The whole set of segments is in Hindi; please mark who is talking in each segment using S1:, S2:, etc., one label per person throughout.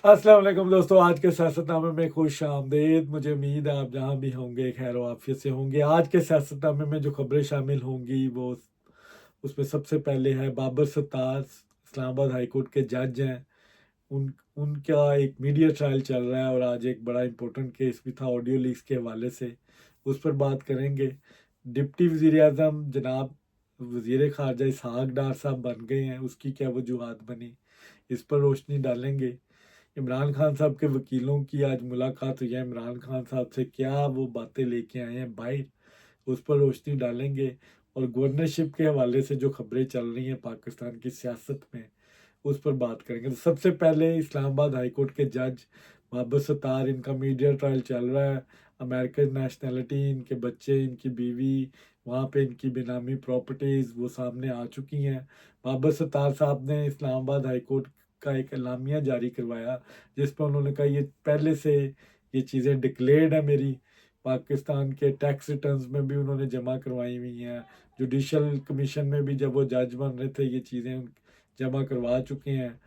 S1: अस्सलाम वालेकुम दोस्तों, आज के सियासतनामे में खुश आमदीद। मुझे उम्मीद है आप जहाँ भी होंगे खैर आफियत से होंगे। आज के सियासतनामे में जो खबरें शामिल होंगी वो उसमें सबसे पहले है बाबर सत्तार, इस्लामाबाद हाई कोर्ट के जज हैं। उन उनका एक मीडिया ट्रायल चल रहा है और आज एक बड़ा इंपॉर्टेंट केस भी था ऑडियो लीक्स के हवाले से, उस पर बात करेंगे। डिप्टी वज़ीर आज़म जनाब वज़ीर ख़ारजा इसहाक डार साहब बन गए हैं, उसकी क्या वजूहात बनी, इस पर रोशनी डालेंगे। इमरान खान साहब के वकीलों की आज मुलाकात हुई है, इमरान खान साहब से क्या वो बातें लेके आए हैं बाहर, उस पर रोशनी डालेंगे। और गवर्नरशिप के हवाले से जो खबरें चल रही हैं पाकिस्तान की सियासत में, उस पर बात करेंगे। तो सबसे पहले इस्लामाबाद हाई कोर्ट के जज बाबर सत्तार, इनका मीडिया ट्रायल चल रहा है। अमेरिकन नेशनैलिटी, इनके बच्चे, इनकी बीवी, वहाँ पे इनकी बेनामी प्रॉपर्टीज़ वो सामने आ चुकी हैं। बाबर सत्तार साहब ने इस्लामाबाद हाई कोर्ट का एक एलामिया जारी करवाया जिस पर उन्होंने कहा ये पहले से ये चीज़ें डिक्लेयर्ड है मेरी। पाकिस्तान के टैक्स रिटर्न्स में भी उन्होंने जमा करवाई हुई हैं। जुडिशल कमीशन में भी जब वो जज बन रहे थे ये चीज़ें जमा करवा चुके हैं।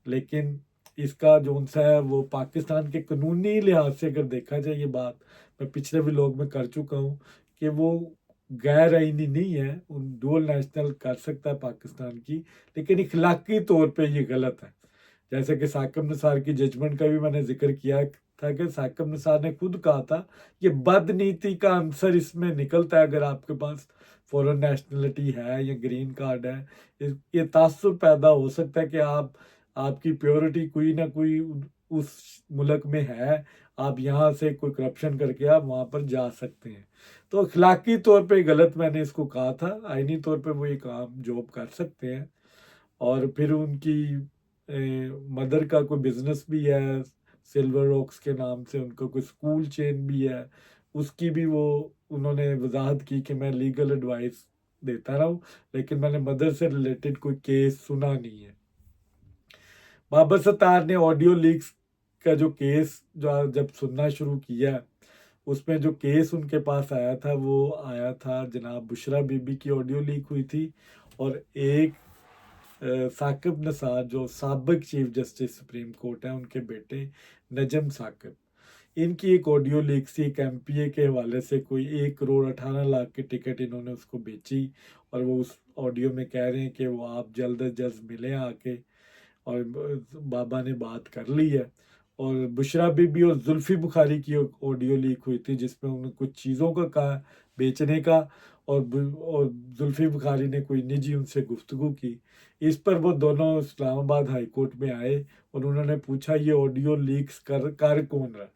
S1: लेकिन इसका जो सा है वो पाकिस्तान के कानूनी लिहाज से अगर देखा जाए, ये बात मैं पिछले व्लॉग में कर चुका हूँ कि वो गैर आईनी नहीं है, उन डुअल नेशनल कर सकता है पाकिस्तान की, लेकिन इखलाकी तौर पे ये गलत है। जैसे कि साकिब निसार की जजमेंट का भी मैंने जिक्र किया था कि साकिब निसार ने खुद कहा था ये बदनीति का आंसर इसमें निकलता है। अगर आपके पास फॉरेन नेशनलिटी है या ग्रीन कार्ड है, ये तासुर पैदा हो सकता है कि आपकी प्योरिटी कोई ना कोई उस मुल्क में है, आप यहाँ से कोई करप्शन करके आप वहाँ पर जा सकते हैं। तो अखलाकी तौर पे गलत मैंने इसको कहा था, आईनी तौर पे वो ये काम जॉब कर सकते हैं। और फिर उनकी मदर का कोई बिजनेस भी है सिल्वर रॉक्स के नाम से, उनका कोई स्कूल चेन भी है, उसकी भी वो उन्होंने वजाहत की कि मैं लीगल एडवाइस देता रहा हूँ, लेकिन मैंने मदर से रिलेटेड कोई केस सुना नहीं है। बाबर सत्तार ने ऑडियो लीक्स का जो केस जो जब सुनना शुरू किया, उसमें जो केस उनके पास आया था वो आया था जनाब बुशरा बीबी की ऑडियो लीक हुई थी, और एक साकिब निसार जो साबिक चीफ जस्टिस सुप्रीम कोर्ट है उनके बेटे नजम साकिब, इनकी एक ऑडियो लीक थी। एक एमपीए के हवाले से कोई 1 करोड़ 18 लाख की टिकट इन्होंने उसको बेची, और वो उस ऑडियो में कह रहे हैं कि वो आप जल्द अज जल्द मिले आके, और बाबा ने बात कर ली है। और बुशरा बीबी और जुल्फी बुखारी की ऑडियो लीक हुई थी जिसमें उन्होंने कुछ चीज़ों का कहा बेचने का, और जुल्फी बुखारी ने कोई निजी उनसे गुफ्तगू की। इस पर वो दोनों इस्लामाबाद हाई कोर्ट में आए और उन्होंने पूछा ये ऑडियो लीक्स कर कौन रहा।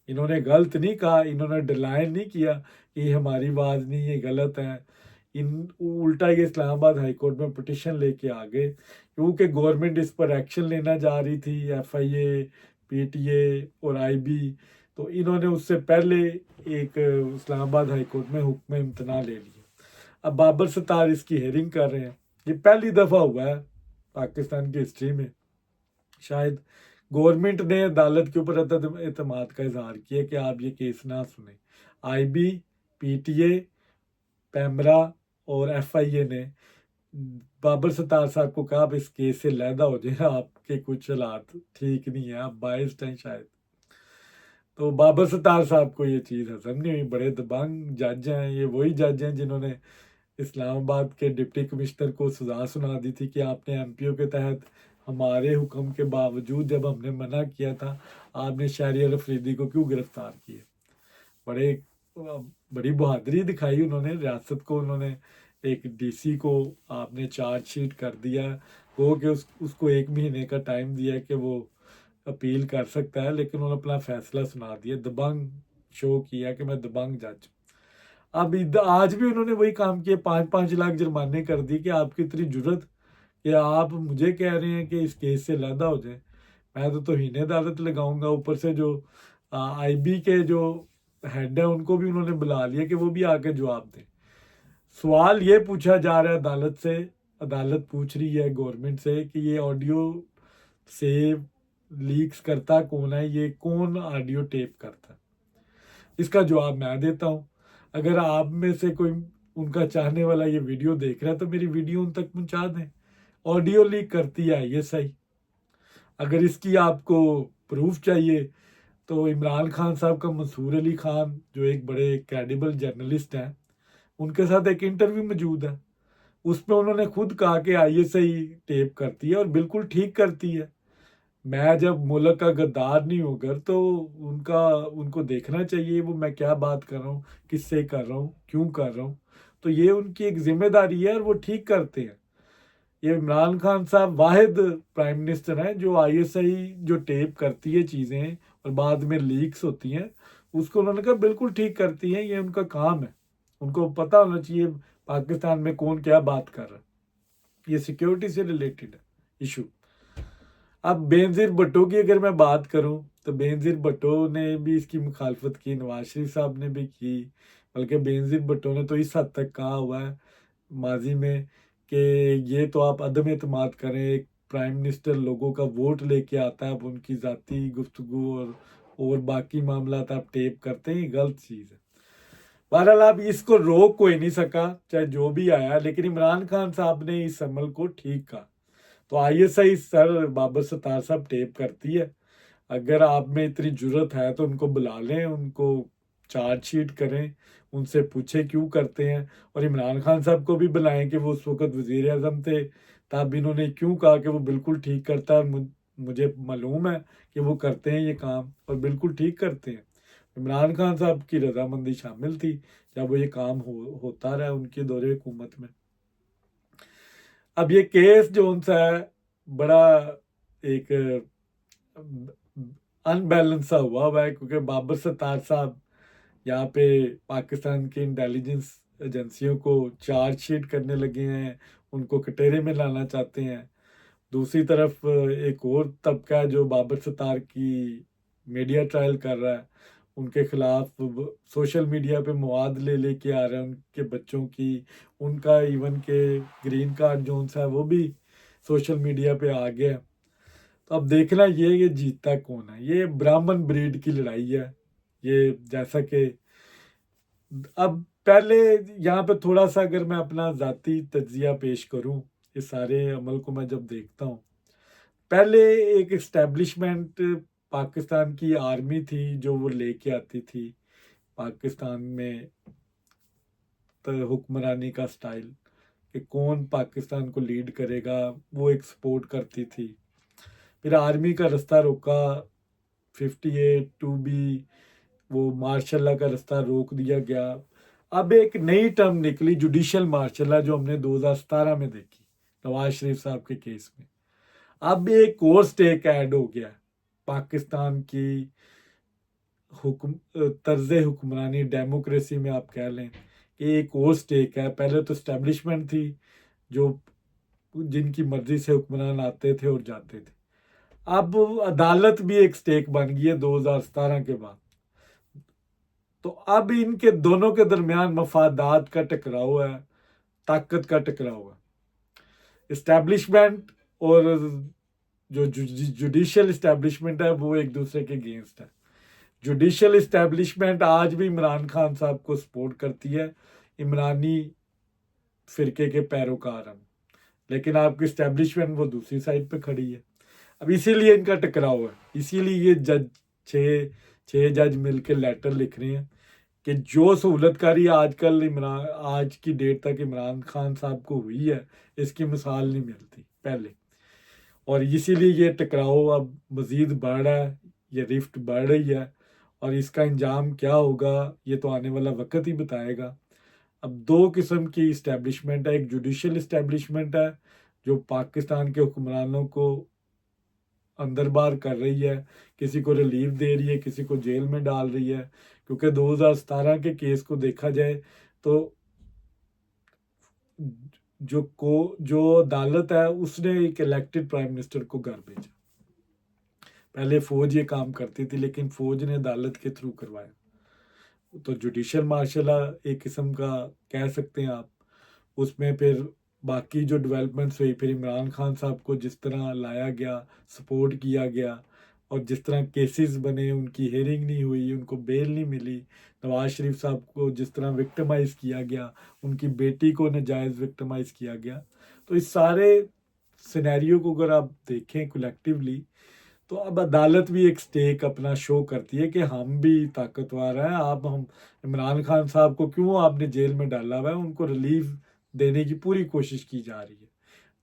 S1: इन्होंने गलत नहीं कहा, इन्होंने डिनाई नहीं किया कि ये हमारी आवाज़ नहीं, ये गलत है। इन उल्टा ये इस्लामाबाद हाई कोर्ट में पिटिशन लेके आ गए क्योंकि गवर्नमेंट इस पर एक्शन लेना जा रही थी, एफआईए, पीटीए और आईबी। तो इन्होंने उससे पहले एक इस्लामाबाद हाई कोर्ट में हुक्म इम्तना ले लिया। अब बाबर सत्तार इसकी हेयरिंग कर रहे हैं। ये पहली दफ़ा हुआ है पाकिस्तान की हिस्ट्री में शायद गवर्नमेंट ने अदालत के ऊपर एतमाद का इजहार किया कि आप ये केस ना सुने। आईबी, पीटीए, पैमरा और एफआईए ने बाबर सत्तार साहब को कहा आप इस केस से लैदा हो जाए, आपके कुछ हालात ठीक नहीं है, आप बायस्ड हैं शायद। तो बाबर सत्तार साहब को ये चीज़ हजम नहीं हुई। बड़े दबंग जज हैं, ये वही जज हैं जिन्होंने इस्लामाबाद के डिप्टी कमिश्नर को सजा सुना दी थी कि आपने एमपीओ के तहत हमारे हुक्म के बावजूद जब हमने मना किया था आपने शहरियार अफरीदी को क्यों गिरफ्तार किया। बड़े बड़ी बहादुरी दिखाई उन्होंने, रियासत को उन्होंने, एक डीसी को आपने चार्जशीट कर दिया, वो कि उसको 1 महीने का टाइम दिया कि वो अपील कर सकता है, लेकिन उन्होंने अपना फैसला सुना दिया, दबंग शो किया कि मैं दबंग जज। अब आज भी उन्होंने वही काम किया, 5-5 लाख जुर्माने कर दिए कि आपकी इतनी जुर्रत कि आप मुझे कह रहे हैं कि इस केस से लैदा हो जाए। मैं तो तौहीन अदालत लगाऊंगा। ऊपर से जो आईबी के जो हेड है उनको भी उन्होंने बुला लिया कि वो भी आके जवाब दें। सवाल ये पूछा जा रहा है अदालत से, अदालत पूछ रही है गवर्नमेंट से कि ये ऑडियो सेव लीक्स करता कौन है, ये कौन ऑडियो टेप करता है। इसका जवाब मैं देता हूँ। अगर आप में से कोई उनका चाहने वाला ये वीडियो देख रहा है तो मेरी वीडियो उन तक पहुँचा दें। ऑडियो लीक करती है ये सही। अगर इसकी आपको प्रूफ चाहिए तो इमरान खान साहब का मंसूर अली खान जो एक बड़े क्रेडिबल जर्नलिस्ट हैं, उनके साथ एक इंटरव्यू मौजूद है। उसमें उन्होंने खुद कहा कि आईएसआई टेप करती है और बिल्कुल ठीक करती है। मैं जब मुल्क का गद्दार नहीं होकर तो उनको देखना चाहिए वो मैं क्या बात कर रहा हूँ, किससे कर रहा हूँ, क्यों कर रहा हूँ। तो ये उनकी एक जिम्मेदारी है और वो ठीक करते हैं। ये इमरान खान साहब वाहिद प्राइम मिनिस्टर हैं जो आईएसआई जो टेप करती है चीज़ें और बाद में लीक्स होती हैं, उसको उन्होंने कहा बिल्कुल ठीक करती हैं, ये उनका काम है। उनको पता होना चाहिए पाकिस्तान में कौन क्या बात कर रहा है। ये सिक्योरिटी से रिलेटेड है इशू। अब बेनज़ीर भुट्टो की अगर मैं बात करूं तो बेनज़ीर भुट्टो ने भी इसकी मुखालफत की, नवाज शरीफ साहब ने भी की, बल्कि बेनज़ीर भुट्टो ने तो इस हद तक कहा हुआ है माजी में कि ये तो आप अदम एतमाद करें, एक प्राइम मिनिस्टर लोगों का वोट लेके आता है, आप उनकी ज़ाती गुफ्तगू और बाकी मामला आप टेप करते हैं, ये गलत चीज़ है। बहरहाल अब इसको रोक कोई नहीं सका, चाहे जो भी आया, लेकिन इमरान खान साहब ने इस अमल को ठीक कहा। तो आईएसआई सर बाबर सत्तार साहब टेप करती है। अगर आप में इतनी जुर्रत है तो उनको बुला लें, उनको चार्जशीट करें, उनसे पूछे क्यों करते हैं। और इमरान खान साहब को भी बुलाएं कि वो उस वक्त वजीर आजम थे, तब इन्होंने क्यों कहा कि वो बिल्कुल ठीक करता है। मुझे मालूम है कि वो करते हैं ये काम और बिल्कुल ठीक करते हैं। इमरान खान साहब की रजामंदी शामिल थी जब वो ये काम होता रहा उनके दौरे हुकूमत में। अब ये केस जो सा है बड़ा एक अनबैलेंस सा हुआ है, क्योंकि बाबर सत्तार साहब यहाँ पे पाकिस्तान के इंटेलिजेंस एजेंसियों को चार्जशीट करने लगे हैं, उनको कटहरे में लाना चाहते हैं। दूसरी तरफ एक और तबका है जो बाबर सत्तार की मीडिया ट्रायल कर रहा है, उनके खिलाफ सोशल मीडिया पे मवाद लेके आ रहे हैं उनके बच्चों की, उनका इवन के ग्रीन कार्ड जोन सा है वो भी सोशल मीडिया पे आ गया। तो अब देखना ये जीतता कौन है। ये ब्राह्मण ब्रीड की लड़ाई है। ये जैसा कि अब पहले यहाँ पे थोड़ा सा अगर मैं अपना ज़ाती तज्जिया पेश करूँ, इस सारे अमल को मैं जब देखता हूँ, पहले एक इस्टेब्लिशमेंट पाकिस्तान की आर्मी थी जो वो लेके आती थी पाकिस्तान में तो हुक्मरानी का स्टाइल कि कौन पाकिस्तान को लीड करेगा, वो एक सपोर्ट करती थी। फिर आर्मी का रास्ता रोका, 58 टू बी वो मार्शल का रास्ता रोक दिया गया। अब एक नई टर्म निकली जुडिशल मार्शल जो हमने 2017 में देखी नवाज शरीफ साहब के केस में। अब एक और स्टेक ऐड हो गया पाकिस्तान की तर्ज हुक्मरानी डेमोक्रेसी में, आप कह लें कि एक और स्टेक है। पहले तो स्टैब्लिशमेंट थी जो जिनकी मर्जी से हुक्मरान आते थे और जाते थे, अब अदालत भी एक स्टेक बन गई है 2017 के बाद। तो अब इनके दोनों के दरमियान मफादात का टकराव है, ताकत का टकराव है। इस्टेब्लिशमेंट और जो जुडिशियल इस्टेब्लिशमेंट है वो एक दूसरे के अगेंस्ट है। जुडिशियल इस्टेब्लिशमेंट आज भी इमरान खान साहब को सपोर्ट करती है, इमरानी फिरके के पैरोकार हैं, लेकिन आपकी इस्टेब्लिशमेंट वो दूसरी साइड पे खड़ी है। अब इसीलिए इनका टकराव है, इसीलिए ये जज छः छः जज मिलकर लेटर लिख रहे हैं कि जो सहूलतकारी आजकल इमरान आज की डेट तक इमरान खान साहब को हुई है, इसकी मिसाल नहीं मिलती पहले। और इसीलिए ये टकराव अब मज़ीद बढ़ रहा है, ये रिफ्ट बढ़ रही है, और इसका अंजाम क्या होगा ये तो आने वाला वक्त ही बताएगा। अब दो किस्म की इस्टेब्लिशमेंट है, एक जुडिशियल इस्टेब्लिशमेंट है जो पाकिस्तान के हुक्मरानों को अंदर बाहर कर रही है, किसी को रिलीफ दे रही है, किसी को जेल में डाल रही है। क्योंकि 2017 के केस को देखा जाए तो जो अदालत है उसने एक इलेक्टेड प्राइम मिनिस्टर को घर भेजा। पहले फौज ये काम करती थी, लेकिन फौज ने अदालत के थ्रू करवाया। तो जुडिशियल मार्शल एक किस्म का कह सकते हैं आप। उसमें फिर बाकी जो डेवलपमेंट्स हुई, फिर इमरान खान साहब को जिस तरह लाया गया, सपोर्ट किया गया, और जिस तरह केसेस बने, उनकी हेयरिंग नहीं हुई, उनको बेल नहीं मिली, नवाज शरीफ साहब को जिस तरह विक्टिमाइज़ किया गया, उनकी बेटी को नाजायज़ विक्टिमाइज़ किया गया। तो इस सारे सिनेरियो को अगर आप देखें कलेक्टिवली, तो अब अदालत भी एक स्टेक अपना शो करती है कि हम भी ताकतवर हैं। आप हम इमरान खान साहब को क्यों आपने जेल में डाला हुआ है, उनको रिलीफ देने की पूरी कोशिश की जा रही है।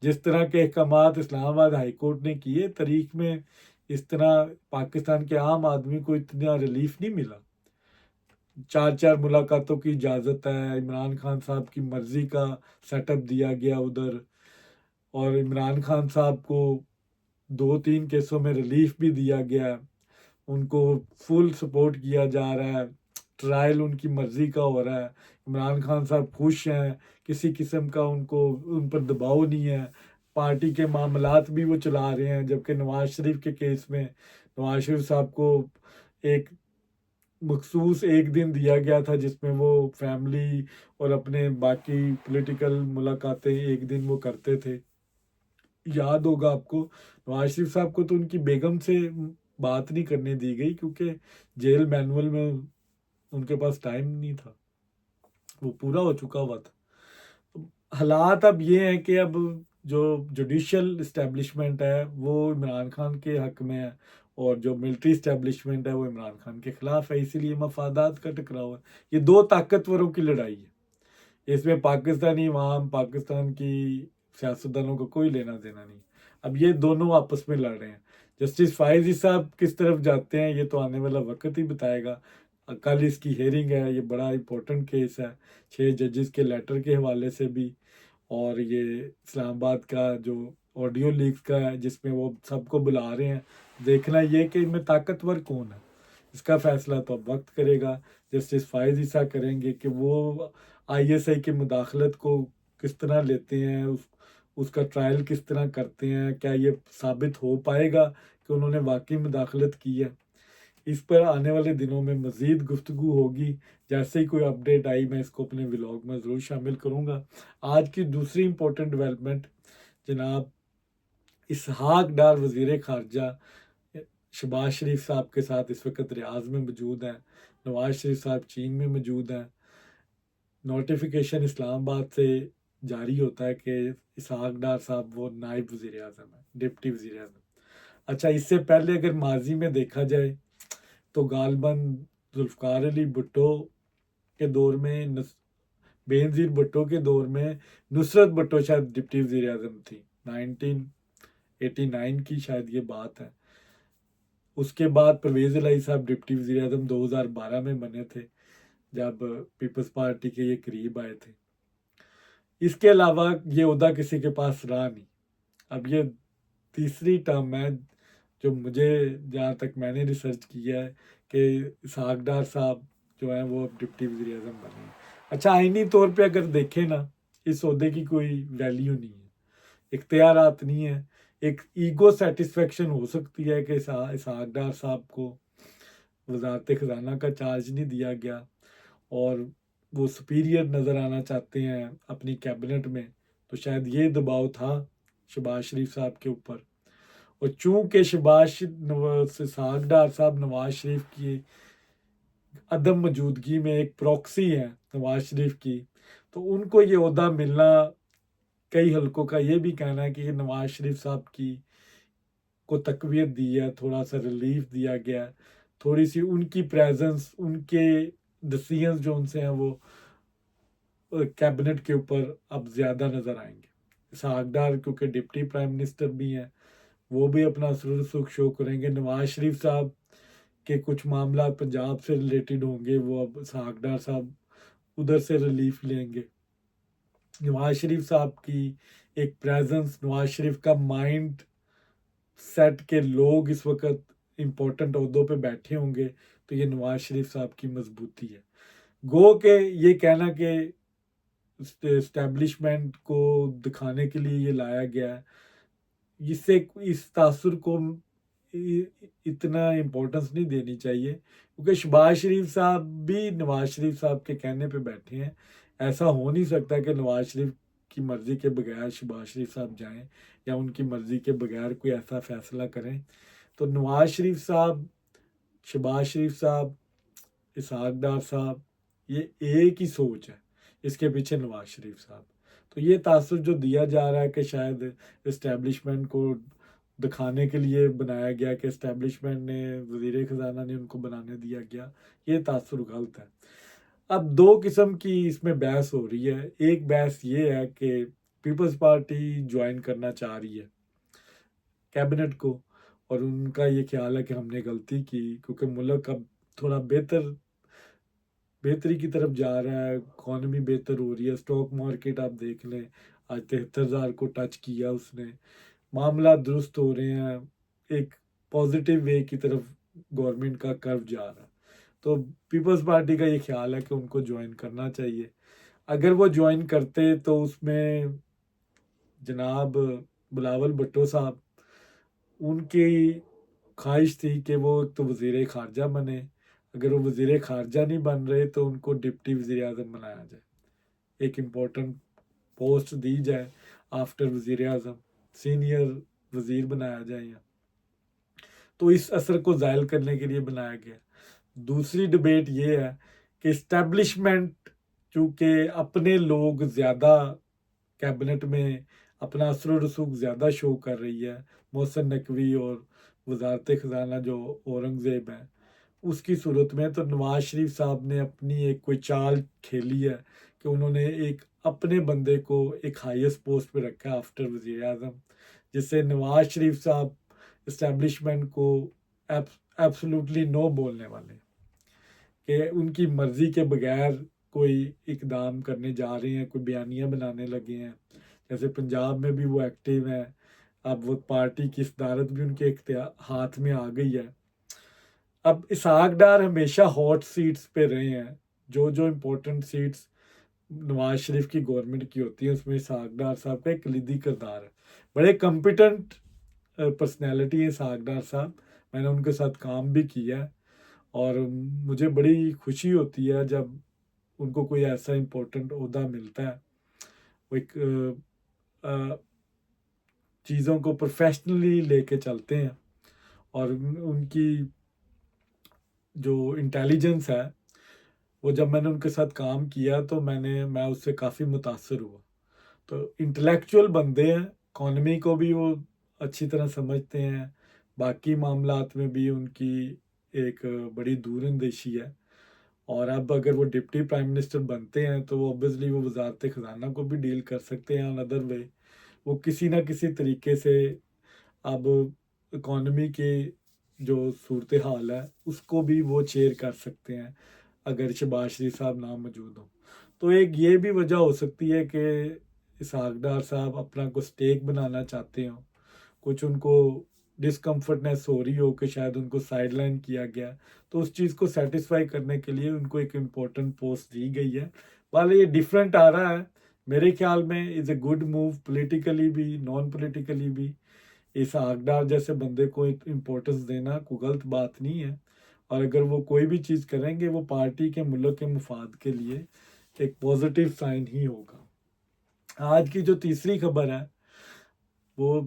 S1: जिस तरह के अहकामात इस्लामाबाद हाई कोर्ट ने किए तारीख में, इस तरह पाकिस्तान के आम आदमी को इतना रिलीफ नहीं मिला। 4 मुलाकातों की इजाज़त है, इमरान खान साहब की मर्ज़ी का सेटअप दिया गया उधर, और इमरान खान साहब को 2-3 केसों में रिलीफ भी दिया गया, उनको फुल सपोर्ट किया जा रहा है, ट्रायल उनकी मर्ज़ी का हो रहा है, इमरान खान साहब खुश हैं, किसी किस्म का उनको उन पर दबाव नहीं है, पार्टी के मामलात भी वो चला रहे हैं। जबकि नवाज शरीफ के केस में नवाज शरीफ साहब को एक मखसूस एक दिन दिया गया था जिसमें वो फैमिली और अपने बाकी पॉलिटिकल मुलाकातें एक दिन वो करते थे। याद होगा आपको, नवाज शरीफ साहब को तो उनकी बेगम से बात नहीं करने दी गई क्योंकि जेल मैनुअल में उनके पास टाइम नहीं था, वो पूरा हो चुका हुआ था। तो हालात अब ये हैं कि अब जो जुडिशल इस्टेब्लिशमेंट है वो इमरान खान के हक में है, और जो मिलिट्री इस्टेब्लिशमेंट है वो इमरान खान के खिलाफ है। इसीलिए मफादात का टकराव है, ये दो ताकतवरों की लड़ाई है। इसमें पाकिस्तानी अवाम, पाकिस्तान की सियासतदानों को कोई लेना देना नहीं। अब ये दोनों आपस में लड़ रहे हैं। जस्टिस फायजी साहब किस तरफ जाते हैं ये तो आने वाला वक्त ही बताएगा। कल इसकी हेयरिंग है, ये बड़ा इंपॉर्टेंट केस है 6 जजेस के लेटर के हवाले से भी, और ये इस्लामाबाद का जो ऑडियो लीक्स का है जिसमें वो सबको बुला रहे हैं। देखना ये कि इनमें ताकतवर कौन है, इसका फैसला तो अब वक्त करेगा। जस्टिस फायज ईसा करेंगे कि वो आईएसआई की मुदाखलत को किस तरह लेते हैं, उसका ट्रायल किस तरह करते हैं, क्या ये साबित हो पाएगा कि उन्होंने वाकई मुदाखलत की है। इस पर आने वाले दिनों में मज़ीद गुफ्तगू होगी। जैसे ही कोई अपडेट आई मैं इसको अपने व्लॉग में ज़रूर शामिल करूँगा। आज की दूसरी इम्पोर्टेंट डेवलपमेंट, जनाब इसहाक डार वज़ीर ख़ारजा शहबाज शरीफ साहब के साथ इस वक्त रियाज में मौजूद हैं, नवाज शरीफ साहब चीन में मौजूद हैं। नोटिफिकेशन इस्लामाबाद से जारी होता है कि इसहाक डार साहब वो नायब वज़ीर आज़म है, डिप्टी वज़ीर आज़म। अच्छा, इससे पहले अगर माजी में देखा जाए तो गालबन जुल्फ़कार अली भुट्टो के दौर में, बेनज़ीर भुट्टो के दौर में नुसरत भुट्टो शायद डिप्टी वज़ीर आज़म थी, 1989 की शायद ये बात है। उसके बाद परवेज़ इलाही साहब डिप्टी वज़ीर आज़म 2012 में बने थे जब पीपल्स पार्टी के ये करीब आए थे। इसके अलावा ये ओहदा किसी के पास रहा नहीं। अब ये तीसरी टर्म है जो मुझे, जहाँ तक मैंने रिसर्च किया है, कि इसहाक डार साहब जो हैं वो अब डिप्टी वज़ीर आज़म बने हैं। अच्छा, आइनी तौर पे अगर देखें ना, इस ओहदे की कोई वैल्यू नहीं है, इख्तियारात नहीं है। एक ईगो सेटिस्फेक्शन हो सकती है कि इसहाक डार साहब को वजारत ख़जाना का चार्ज नहीं दिया गया और वो सुपीरियर नज़र आना चाहते हैं अपनी कैबिनेट में, तो शायद ये दबाव था शहबाज शरीफ साहब के ऊपर। और चूंकि इसहाक डार साहब नवाज शरीफ की अदम मौजूदगी में एक प्रॉक्सी है नवाज शरीफ की, तो उनको ये ओहदा मिलना, कई हलकों का ये भी कहना है कि नवाज शरीफ साहब की को तकवीत दी है, थोड़ा सा रिलीफ दिया गया, थोड़ी सी उनकी प्रेजेंस, उनके डिसीजंस जो उनसे हैं वो कैबिनेट के ऊपर अब ज़्यादा नज़र आएंगे। इसहाक डार क्योंकि डिप्टी प्राइम मिनिस्टर भी हैं, वो भी अपना सुर सुख शो करेंगे। नवाज शरीफ साहब के कुछ मामला पंजाब से रिलेटेड होंगे, वो अब इसहाक डार साहब उधर से रिलीफ लेंगे। नवाज शरीफ साहब की एक प्रेजेंस, नवाज शरीफ का माइंड सेट के लोग इस वक्त इम्पोर्टेंट ओहदों पे बैठे होंगे, तो ये नवाज शरीफ साहब की मजबूती है। गो के ये कहना कि इस्टेब्लिशमेंट को दिखाने के लिए ये लाया गया है, इससे इस तासुर को इतना इम्पोर्टेंस नहीं देनी चाहिए, क्योंकि शहबाज शरीफ साहब भी नवाज शरीफ साहब के कहने पे बैठे हैं। ऐसा हो नहीं सकता कि नवाज शरीफ की मर्ज़ी के बगैर शहबाज शरीफ साहब जाएं या उनकी मर्ज़ी के बगैर कोई ऐसा फैसला करें। तो नवाज शरीफ साहब, शहबाज शरीफ साहब, इसहाक डार साहब, ये एक ही सोच है, इसके पीछे नवाज शरीफ साहब। तो तो ये तासुर जो दिया जा रहा है कि शायद इस्टेब्लिशमेंट को दिखाने के लिए बनाया गया कि इस्टेब्लिशमेंट ने, वज़ीर ख़जाना ने उनको बनाने दिया गया, ये तासुर गलत है। अब दो किस्म की इसमें बहस हो रही है। एक बहस ये है कि पीपल्स पार्टी ज्वाइन करना चाह रही है कैबिनेट को, और उनका ये ख्याल है कि हमने गलती की क्योंकि मुल्क अब थोड़ा बेहतरी की तरफ जा रहा है, इकॉनमी बेहतर हो रही है, स्टॉक मार्केट आप देख लें आज 73,000 को टच किया उसने, मामला दुरुस्त हो रहे हैं, एक पॉजिटिव वे की तरफ गवर्नमेंट का कर्व जा रहा है। तो पीपल्स पार्टी का ये ख्याल है कि उनको ज्वाइन करना चाहिए। अगर वो ज्वाइन करते तो उसमें जनाब बिलावल भुट्टो साहब, उनकी ख्वाहिश थी कि वो एक तो वज़ीर ख़ारजा बने, अगर वो वज़ीर ख़ारजा नहीं बन रहे तो उनको डिप्टी वज़ीर आज़म बनाया जाए, एक इम्पोर्टेंट पोस्ट दी जाए आफ्टर वज़ीर आज़म, सीनियर वज़ीर बनाया जाए यहाँ। तो इस असर को ज़ायल करने के लिए बनाया गया। दूसरी डिबेट ये है कि इस्टेब्लिशमेंट चूँकि अपने लोग ज़्यादा कैबिनेट में अपना असर और रसूख ज़्यादा शो कर रही है, मोहसिन नकवी और वजारत ख़जाना जो औरंगज़ेब हैं, उसकी सूरत में तो नवाज शरीफ साहब ने अपनी एक कोई चाल खेली है कि उन्होंने एक अपने बंदे को एक हाईएस्ट पोस्ट पे रखा आफ्टर वज़ीर आज़म, जिससे नवाज शरीफ साहब इस्टेब्लिशमेंट को एब्सोल्युटली नो बोलने वाले कि उनकी मर्ज़ी के बगैर कोई इकदाम करने जा रहे हैं, कोई बयानियाँ बनाने लगे हैं। जैसे पंजाब में भी वो एक्टिव हैं, अब वो पार्टी की सदारत भी उनके हाथ में आ गई है। अब इसहाक डार हमेशा हॉट सीट्स पे रहे हैं, जो जो इम्पोर्टेंट सीट्स नवाज शरीफ की गवर्नमेंट की होती है उसमें इसहाक डार साहब का एक कलीदी किरदार है। बड़े कॉम्पिटेंट पर्सनैलिटी है इसहाक डार साहब, मैंने उनके साथ काम भी किया है और मुझे बड़ी खुशी होती है जब उनको कोई ऐसा इम्पोर्टेंट ओहदा मिलता है। वो एक चीज़ों को प्रोफेशनली लेके चलते हैं और उनकी जो इंटेलिजेंस है, वो जब मैंने उनके साथ काम किया तो मैं उससे काफ़ी मुतासर हुआ। तो इंटेलेक्चुअल बंदे हैं, इकॉनमी को भी वो अच्छी तरह समझते हैं, बाकी मामलात में भी उनकी एक बड़ी दूरंदेशी है। और अब अगर वो डिप्टी प्राइम मिनिस्टर बनते हैं तो वो ऑब्वियसली वो वजारत ख़जाना को भी डील कर सकते हैं ऑन अदर वे। वो किसी ना किसी तरीके से अब इकॉनमी के जो सूरत हाल है उसको भी वो चेयर कर सकते हैं अगर शहबाज शरीफ साहब ना मौजूद हों। तो एक ये भी वजह हो सकती है कि इसहाक डार साहब अपना को स्टेक बनाना चाहते हो, कुछ उनको डिसकम्फर्टनेस हो रही हो कि शायद उनको साइडलाइन किया गया, तो उस चीज़ को सेटिस्फाई करने के लिए उनको एक इम्पोर्टेंट पोस्ट दी गई है। वाले ये डिफरेंट आ रहा है, मेरे ख्याल में is a good move, politically भी नॉन पॉलिटिकली भी। इस आगदार जैसे बंदे को इम्पोर्टेंस देना कोई गलत बात नहीं है, और अगर वो कोई भी चीज़ करेंगे वो पार्टी के मुल्क के मुफाद के लिए एक पॉजिटिव साइन ही होगा। आज की जो तीसरी खबर है वो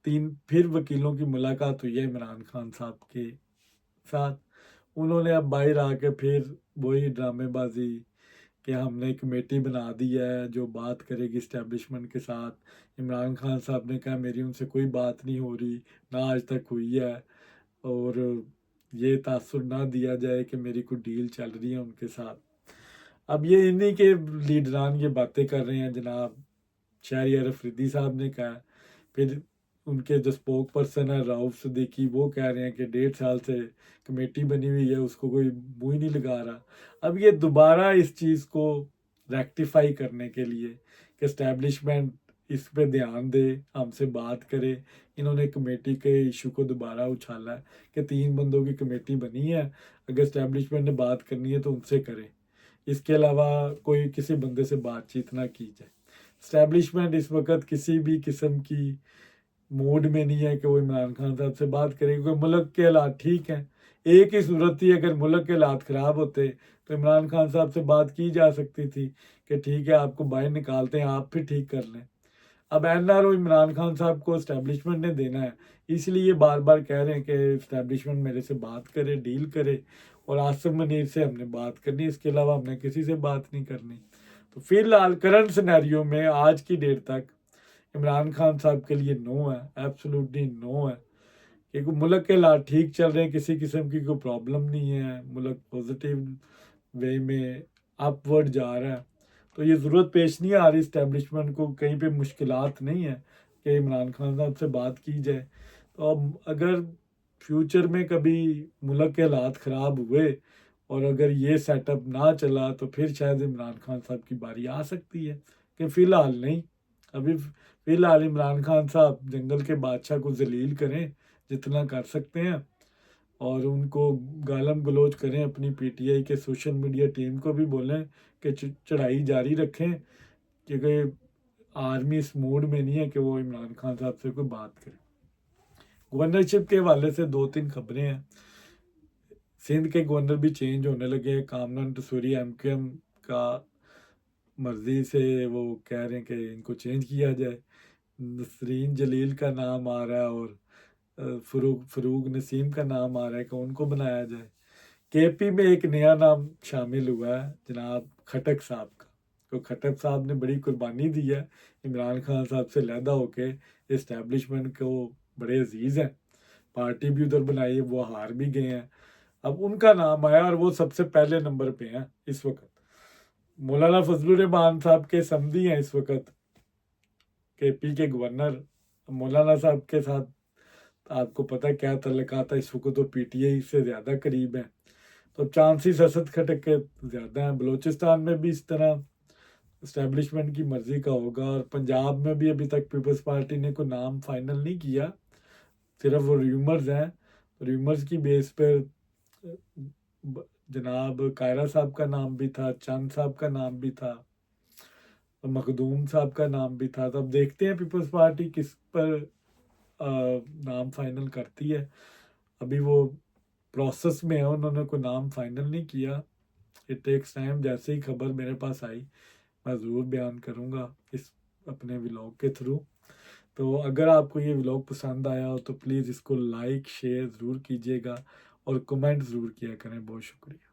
S1: तीन फिर वकीलों की मुलाकात हुई है इमरान खान साहब के साथ। उन्होंने अब बाहर आके फिर वही ड्रामेबाजी कि हमने कमेटी बना दी है जो बात करेगी इस्टेब्लिशमेंट के साथ। इमरान खान साहब ने कहा मेरी उनसे कोई बात नहीं हो रही, ना आज तक हुई है, और ये तासुर ना दिया जाए कि मेरी कोई डील चल रही है उनके साथ। अब ये इन्हीं के लीडरान ये बातें कर रहे हैं, जनाब शहरियार अफरीदी साहब ने कहा, फिर उनके जो स्पोक पर्सन है राउफ सिद्दीकी वो कह रहे हैं कि 1.5 साल से कमेटी बनी हुई है उसको कोई मुँह ही नहीं लगा रहा। अब ये दोबारा इस चीज़ को रेक्टिफाई करने के लिए कि इस्टेब्लिशमेंट इस पे ध्यान दे, हमसे बात करे, इन्होंने कमेटी के इशू को दोबारा उछाला है कि 3 बंदों की कमेटी बनी है, अगर इस्टेब्लिशमेंट ने बात करनी है तो उनसे करें, इसके अलावा कोई किसी बंदे से बातचीत ना की जाए। इस्टेब्लिशमेंट इस वक्त किसी भी किस्म की मूड में नहीं है कि वो इमरान खान साहब से बात करें, क्योंकि मुल्क के हालात ठीक हैं। एक ही सूरत थी, अगर मुल्क के हालात ख़राब होते तो इमरान खान साहब से बात की जा सकती थी कि ठीक है आपको बाहर निकालते हैं, आप फिर ठीक कर लें। अब एनआरओ इमरान खान साहब को इस्टेब्लिशमेंट ने देना है, इसलिए बार बार कह रहे हैं कि इस्टेब्लिशमेंट मेरे से बात करे, डील करे, और आसिफ मनीर से हमने बात करनी, इसके अलावा हमने किसी से बात नहीं करनी। तो फिलहाल करंट सिनेरियो में आज की डेट तक इमरान खान साहब के लिए नो है, एब्सोल्युटली नो है। क्योंकि मुल्क के हालात ठीक चल रहे हैं, किसी किस्म की कोई प्रॉब्लम नहीं है, मुल्क पॉजिटिव वे में अपवर्ड जा रहा है। तो ये ज़रूरत पेश नहीं आ रही इस्टेब्लिशमेंट को, कहीं पे मुश्किलात नहीं है कि इमरान खान साहब से बात की जाए। तो अब अगर फ्यूचर में कभी मुल्क के हालात ख़राब हुए और अगर ये सेटअप ना चला तो फिर शायद इमरान खान साहब की बारी आ सकती है, कि फ़िलहाल नहीं। अभी फ़िलहाल इमरान खान साहब जंगल के बादशाह को जलील करें जितना कर सकते हैं, और उनको गालम गलोच करें, अपनी पीटीआई के सोशल मीडिया टीम को भी बोलें कि चढ़ाई जारी रखें, क्योंकि आर्मी इस मूड में नहीं है कि वो इमरान खान साहब से कोई बात करे। गवर्नरशिप के हवाले से 2-3 खबरें हैं। सिंध के गवर्नर भी चेंज होने लगे हैं। कामरान तसूरी एमक्यूएम का मर्जी से वो कह रहे हैं कि इनको चेंज किया जाए। नसरीन जलील का नाम आ रहा है और फरूक नसीम का नाम आ रहा है कि उनको बनाया जाए। केपी में एक नया नाम शामिल हुआ है जनाब खटक साहब का। तो खटक साहब ने बड़ी कुर्बानी दी है, इमरान खान साहब से लहदा होके इस्टेब्लिशमेंट को बड़े अजीज़ हैं, पार्टी भी उधर बनाई है, वो हार भी गए हैं। अब उनका नाम आया और वो सबसे पहले नंबर पे हैं इस वक्त। मौलाना फजलुर रहमान साहब के समधी हैं इस वक्त केपी के गवर्नर। मौलाना साहब के साथ आपको पता है क्या तल्लुकात है, इस वक्त तो पीटीआई से ज़्यादा करीब है, तो चांसेस असद खटक के ज़्यादा हैं। बलूचिस्तान में भी इस तरह इस्टेब्लिशमेंट की मर्ज़ी का होगा, और पंजाब में भी अभी तक पीपल्स पार्टी ने कोई नाम फाइनल नहीं किया, सिर्फ वो र्यूमर्स हैं। र्यूमर्स की बेस पर जनाब कायरा साहब का नाम भी था, चंद साहब का नाम भी था, मखदूम साहब का नाम भी था। तो अब देखते हैं पीपल्स पार्टी किस पर नाम फाइनल करती है। अभी वो प्रोसेस में है, उन्होंने कोई नाम फाइनल नहीं किया। It takes time. जैसे ही खबर मेरे पास आई मैं ज़रूर बयान करूँगा इस अपने व्लॉग के थ्रू। तो अगर आपको ये व्लॉग पसंद आया हो तो प्लीज़ इसको लाइक शेयर ज़रूर कीजिएगा और कमेंट ज़रूर किया करें। बहुत शुक्रिया।